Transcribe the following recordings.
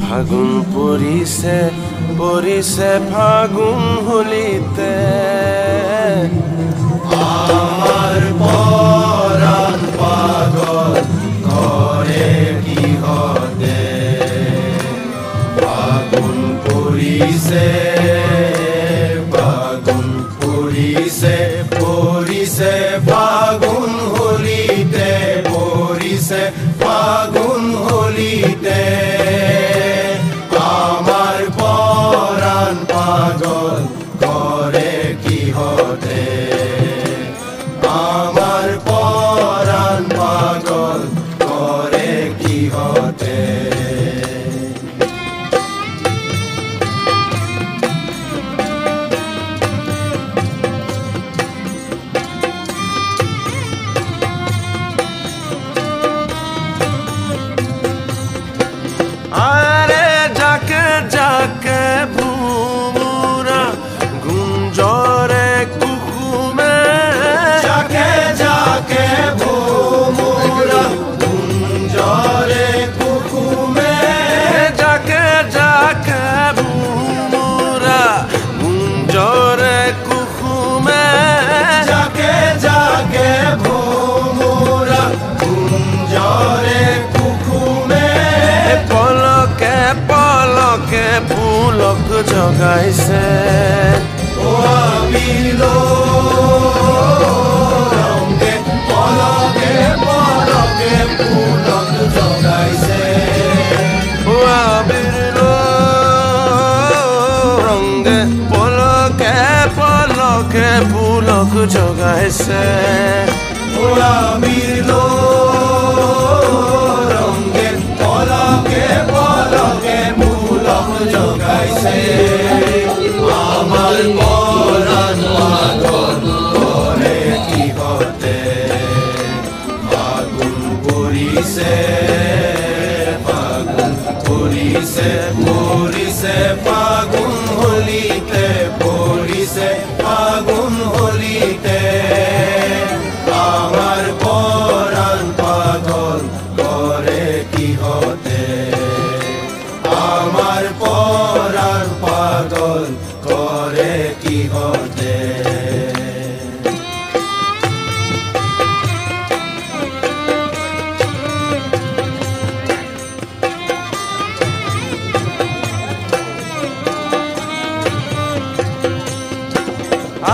ফাগুন পৰিছে ফাগুন হলিতে আমাৰ পৰাণ পাগল কৰে কিহতে ফাগুন পৰিছে ফাগুন হলিতে ফাগুন হলিতে আমার পরাণ পাগল করে কিহতে আমার পরাণ পাগল করে কিহতে আরে যাকে যাকে ভুমুরা গুঞ্জরে কুকুমে যাকে যাকে ভুমুরা গুঞ্জরে কুকুমে যাকে যাকে ভুমুরা গুঞ্জরে কুকুমে যাকে যাকে ভুমুরা গুঞ্জরে কুকুমে পলকে পলকে পুলক জগাইছে ও আবিলো রঙে পলকে পলকে পুলক জগাইছে ও আবিলো রঙে পলকে পলকে পুলক জগাইছে ও আবিলো রঙে পলকে পলকে পুলক জগাইছে আমার পরাণ পাগল করে কিহতে ফাগুন পৰিছে ফাগুন হলিতে ফাগুন হলিতে আমার পরাণ পাগল করে কিহতে আমার পরাণ পাগল করে কিহতে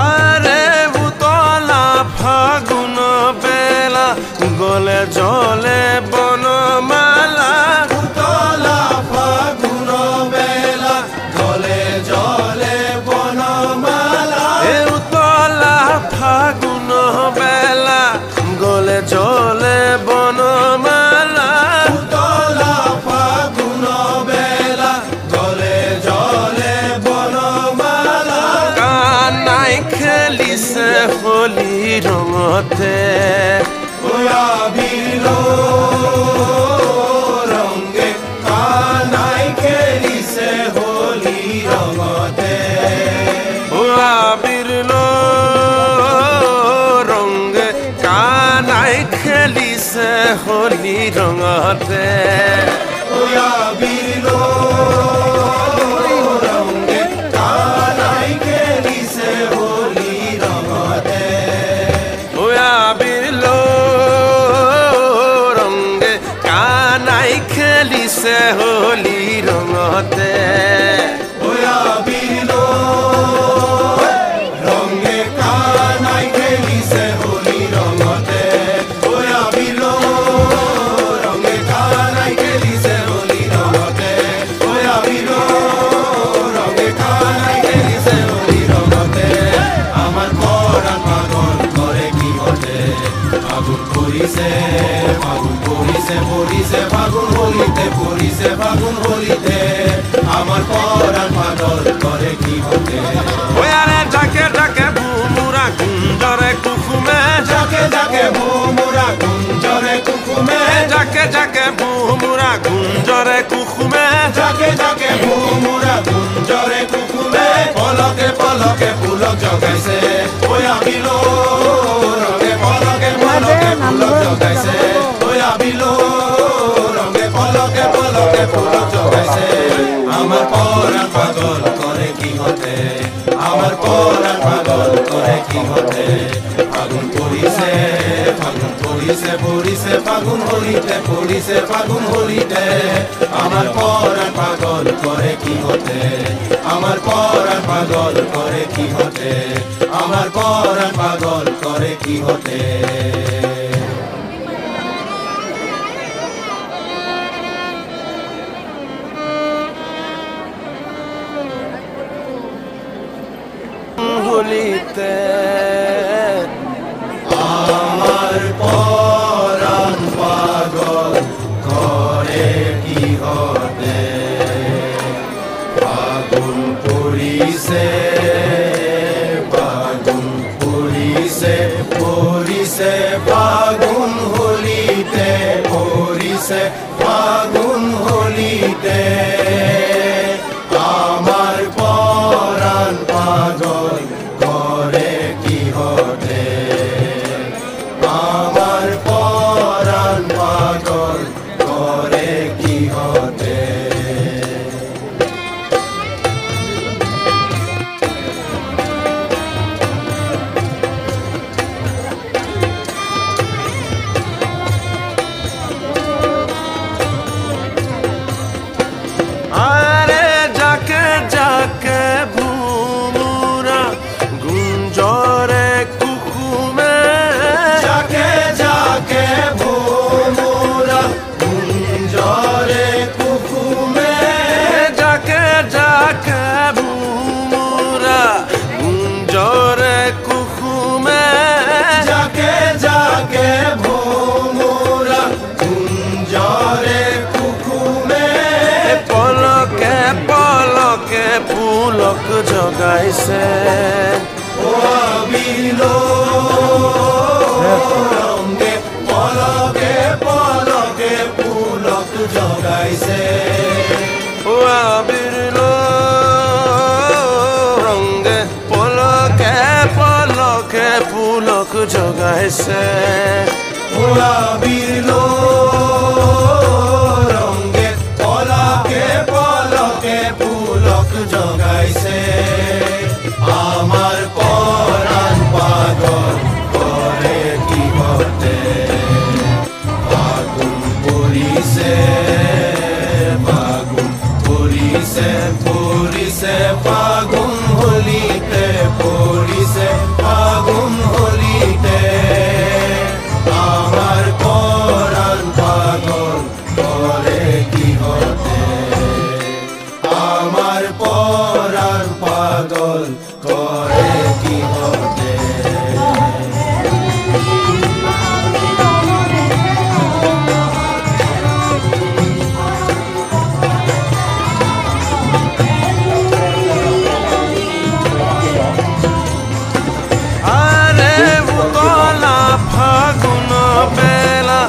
আরে উতলা ফাগুন বেলা গলে জলে বনমালা উতলা ফাগুন বেলা গলে জলে বনমালা এ উতলা ফাগুন বেলা গলে জলে বনমালা উতলা ফাগুন বেলা গলে জলে বনমালা কানাই খেলিছে হোলি রঙতে আবিলো রঙে কানাই খেলিছে হোলি রঙতে ও আবিরলো রঙে কানাই খেলিছে হোলি রঙতে আবিলো রঙে কানাই খেলিছে হোলি রঙতে ও আবিরলো রঙে কানাই খেলিছে হোলি রঙতে আবিলো রঙে কানাই খেলিছে হোলি রঙতে আবিলো রঙে কানাই খেলিছে হোলি রঙতে আবিলো রঙে কানাই খেলিছে হোলি রঙতে আমার পরাণ পাগল করে কিহতে ফাগুন পৰিছে ফাগুন হলিতে আমার পরাণ পাগল করে কিহতে ওই আরে যাকে যাকে ভুমুরা গুঞ্জরে কুকুমে যাকে যাকে ভুমুরা গুঞ্জরে কুকুমে যাকে যাকে ভুমুরা গুঞ্জরে কুকুমে যাকে যাকে ভুমুরা গুঞ্জরে কুকুমে পলকে পলকে পুলক জগাইছে ওই আবিলো রঙে পলকে পলকে কিহতে ফাগুন পৰিছে পৰিছে ফাগুন হলিতে পৰিছে ফাগুন হলিতে আমাৰ পৰাণ পাগল কৰে কিহতে আমাৰ পৰাণ পাগল কৰে কিহতে আমাৰ পৰাণ পাগল কৰে কিহতে হলিতে আমাৰ পৰাণ পাগল কৰে কিহতে ফাগুন পৰিছে পৰিছে ফাগুন হলিতে পৰিছে ফাগুন হলিতে আমার পরাণ পাগল করে কিহতে আমার পরাণ পাগল করে কিহতে আরে যাকে যাকে ভুমুরা গুঞ্জরে কুকুমে যাকে যাকে ভোমরা গুঞ্জরে কুকুমে যাকে যাকে ভুমুরা গুঞ্জরে কুকুমে যাকে যাকে ভোমরা গুঞ্জরে কুকুমে পলকে পলকে পুলক জগাইছে ও বিলো রঙে পলকে পলকে পুলক জগাইছে ও আবিরলো রঙে পলকে পলকে পুলক জগাইছে ও বিলো রঙে পলকে পলকে পুলক জগাইছে আমার পরাণ পাগল করে কিহতে ফাগুন পৰিছে পৰিছে ফাগুন হলিতে পৰিছে ফাগুন হলিতে আমার পরাণ পাগল করে কিহতে আমার পরাণ পাগল করে কিহতে আরে উতলা ফাগুন বেলা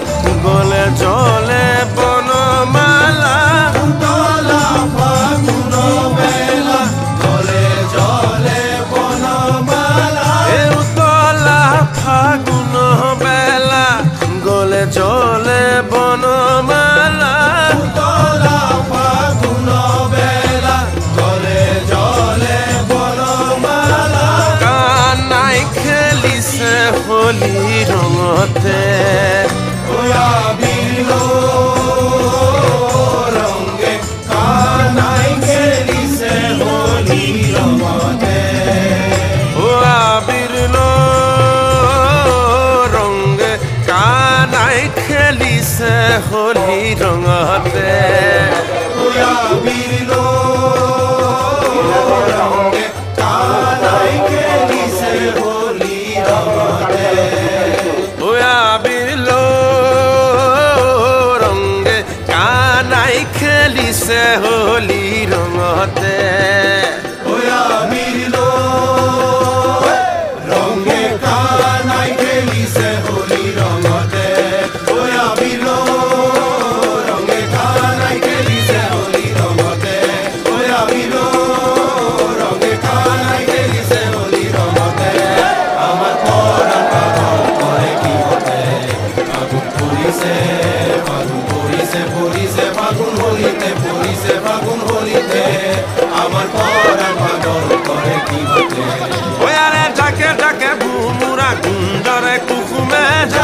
গলে জলে বনমালা উতলা ফাগুন বেলা জলে জলে বনমালা উতলা ফাগুন বেলা গলে জলে বনমালা উতলা ফাগুন বেলা জলে জলে বনমালা কানাই খেলিছে হোলি রঙতে ওয়া বিলো রঙে কানাই খেলিছে হোলি রঙতে ও আবিরলো রঙে কানাই খেলিছে হোলি রঙতে ওয়া বিলো রঙে কানাই খেলিছে হোলি রঙতে ও আবিরলো রঙে কানাই খেলিছে হোলি রঙতে ওয়া বিলো রঙে কানাই খেলিছে হোলি রঙতে ওয়া বিলো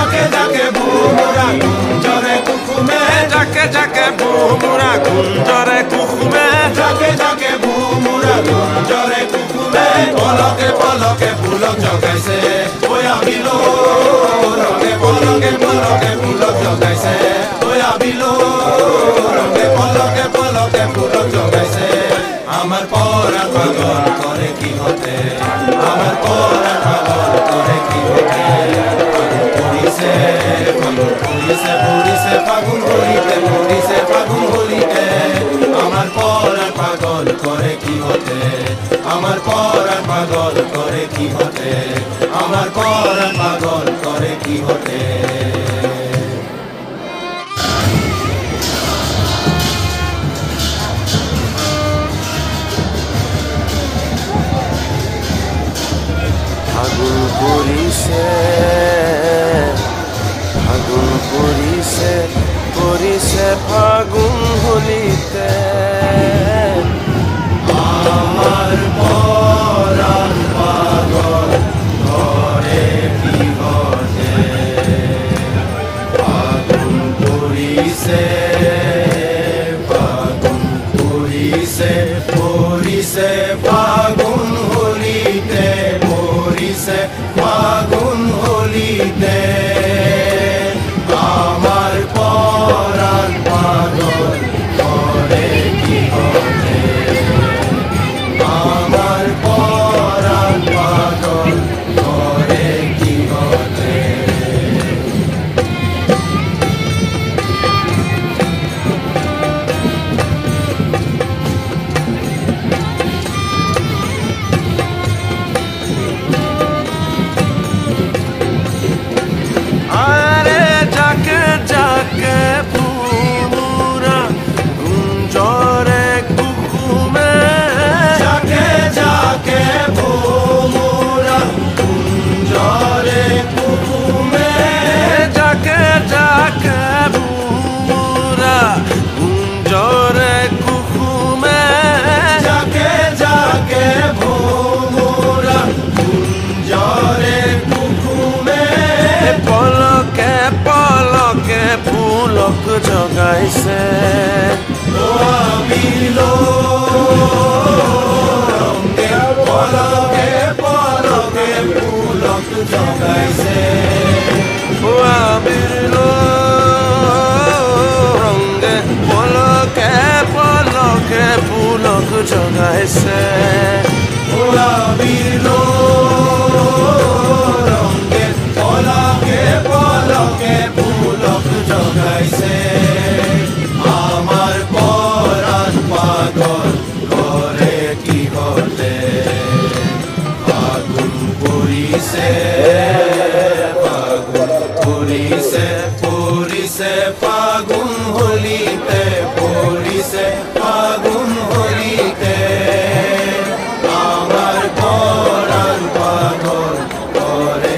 ঝাঁকে ঝাঁকে ভুমুরা গুঞ্জরে কুকুমে ঝাঁকে ঝাঁকে ভুমুরা গুঞ্জরে কুকুমে ঝাঁকে ঝাঁকে ভুমুরা গুঞ্জরে কুকুমে পলকে পলকে পুলক জগাইছে ওয়া বিলো রঙে পলকে পলকে পুলক জগাইছে ওয়া বিলো রঙে পলকে পলকে পুলক জগাইছে আমার পরাণ পাগল করে কি হতে আমার পরাণ পাগল করে কি হতে পুরিছে পুরিছে ফাগুন হলিতে পুরিছে ফাগুন হলিতে আমার পরাণ পাগল করে কি হতে আমার পরাণ পাগল করে কি হতে আমার পরাণ পাগল করে কি হতে ফাগুন পরিছে ফাগুন পরিছে পরিছে ফাগুন হলিতে আমার পরাণ পাগল করে কি হতে ফাগুন পরিছে ফাগুন পরিছে পরিছে ফাগুন হলিতে পরিছে ফাগুন হলিতে আমার পরাণ পাগল করে কি হতে আমার পরাণ পাগল করে কি হতে আরে ঝাঁকে ঝাঁকে ভুমুরা গুঞ্জরে কুকুমে ঝাঁকে ঝাঁকে ভুমুরা গুঞ্জরে কুকুমে ঝাঁকে ঝাঁকে ভুমুরা গুঞ্জরে কুকুমে ঝাঁকে ঝাঁকে ভুমুরা গুঞ্জরে কুকুমে পলকে পলকে ফুলক জগাইছে ও বিলো রঙে পলকে পলকে পুলক জগাইছে আবিরলো রঙে পলকে পলকে ফুলক জগাইছে ও বিলো রঙে পলকে পলকে পুলক জগাইছে আমার পরাণ পাগল করে কি হতে ফাগুন পরিছে ফাগুন পরিছে পরিছে ফাগুন হলিতে পরিছে